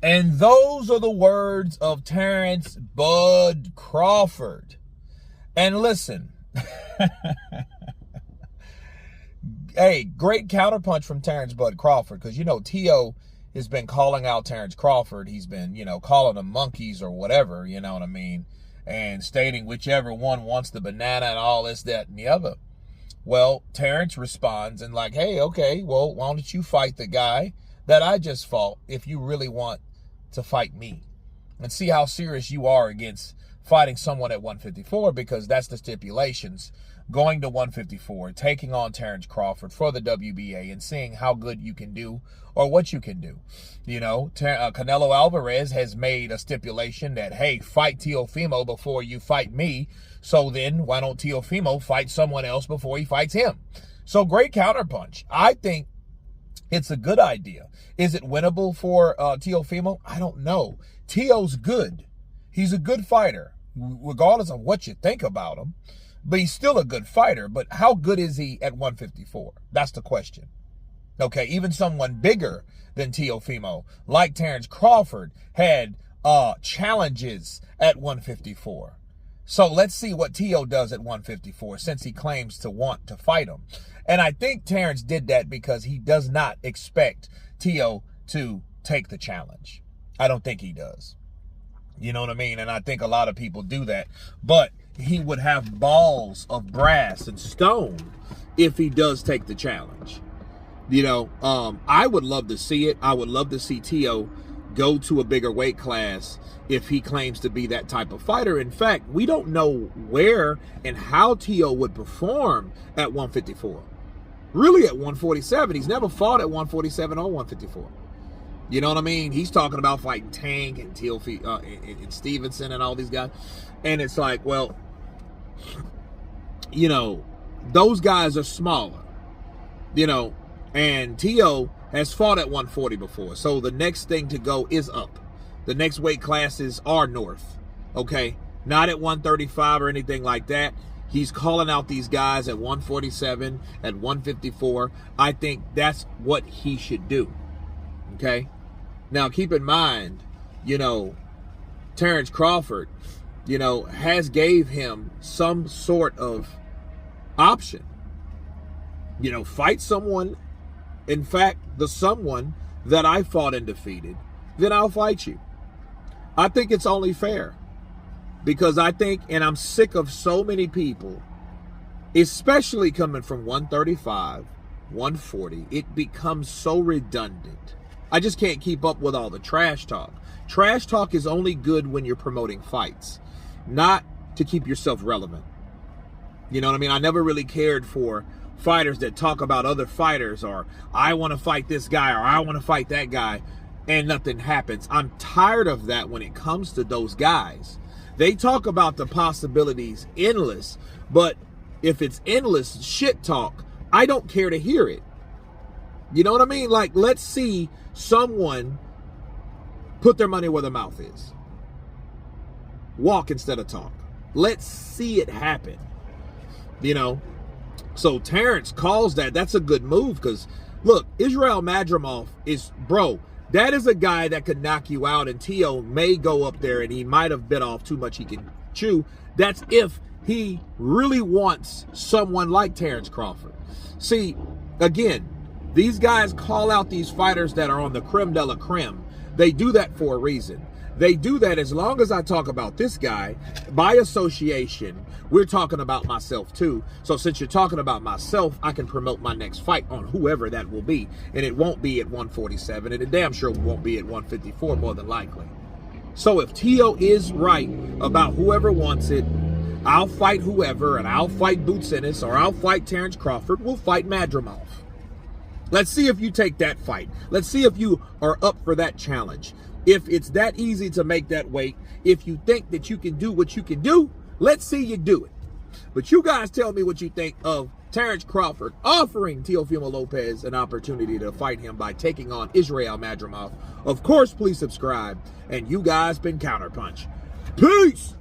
And those are the words of Terence Bud Crawford. And listen, hey, great counterpunch from Terence Bud Crawford, because, you know, Teo has been calling out Terence Crawford. He's been, you know, calling them monkeys or whatever, you know what I mean, and stating whichever one wants the banana and all this, that, and the other. Well, Terence responds and like, hey, okay, well, why don't you fight the guy that I just fought if you really want to fight me, and see how serious you are against fighting someone at 154, because that's the stipulations, going to 154, taking on Terence Crawford for the WBA and seeing how good you can do or what you can do. You know, Canelo Alvarez has made a stipulation that, hey, fight Teofimo before you fight me. So then why don't Teofimo fight someone else before he fights him? So great counterpunch. I think it's a good idea. Is it winnable for Teofimo? I don't know. Teo's good. He's a good fighter, regardless of what you think about him. But he's still a good fighter. But how good is he at 154? That's the question. Okay, even someone bigger than Teofimo, like Terence Crawford, had challenges at 154. So let's see what Teo does at 154, since he claims to want to fight him. And I think Terence did that because he does not expect Teo to take the challenge. I don't think he does. You know what I mean? And I think a lot of people do that. But he would have balls of brass and stone if he does take the challenge. You know, I would love to see it. I would love to see Teo go to a bigger weight class if he claims to be that type of fighter. In fact, we don't know where and how Teo would perform at 154. Really at 147. He's never fought at 147 or 154. You know what I mean? He's talking about fighting Tank and Teofimo and Stevenson and all these guys. And it's like, well, you know, those guys are smaller, you know, and Teo has fought at 140 before. So the next thing to go is up. The next weight classes are north, okay? Not at 135 or anything like that. He's calling out these guys at 147, at 154. I think that's what he should do, okay? Now, keep in mind, you know, Terence Crawford, you know, has gave him some sort of option. You know, fight someone, in fact, the someone that I fought and defeated, then I'll fight you. I think it's only fair, because I think, and I'm sick of so many people, especially coming from 135, 140, it becomes so redundant. I just can't keep up with all the trash talk. Trash talk is only good when you're promoting fights, not to keep yourself relevant. You know what I mean? I never really cared for fighters that talk about other fighters, or I want to fight this guy, or I want to fight that guy, and nothing happens. I'm tired of that when it comes to those guys. They talk about the possibilities endless, but if it's endless shit talk, I don't care to hear it. You know what I mean? Like, let's see someone put their money where their mouth is. Walk instead of talk. Let's see it happen. You know? So Terence calls that. That's a good move, because, look, Israel Madrimov is, bro, that is a guy that could knock you out, and Teo may go up there and he might have bit off too much he can chew. That's if he really wants someone like Terence Crawford. See, again, these guys call out these fighters that are on the creme de la creme. They do that for a reason. They do that as long as I talk about this guy, by association, we're talking about myself too. So since you're talking about myself, I can promote my next fight on whoever that will be. And it won't be at 147, and it damn sure won't be at 154 more than likely. So if Teo is right about whoever wants it, I'll fight whoever, and I'll fight Boots Ennis, or I'll fight Terence Crawford. We'll fight Madrimov. Let's see if you take that fight. Let's see if you are up for that challenge. If it's that easy to make that weight, if you think that you can do what you can do, let's see you do it. But you guys tell me what you think of Terence Crawford offering Teofimo Lopez an opportunity to fight him by taking on Israel Madrimov. Of course, please subscribe. And you guys been Counterpunch. Peace!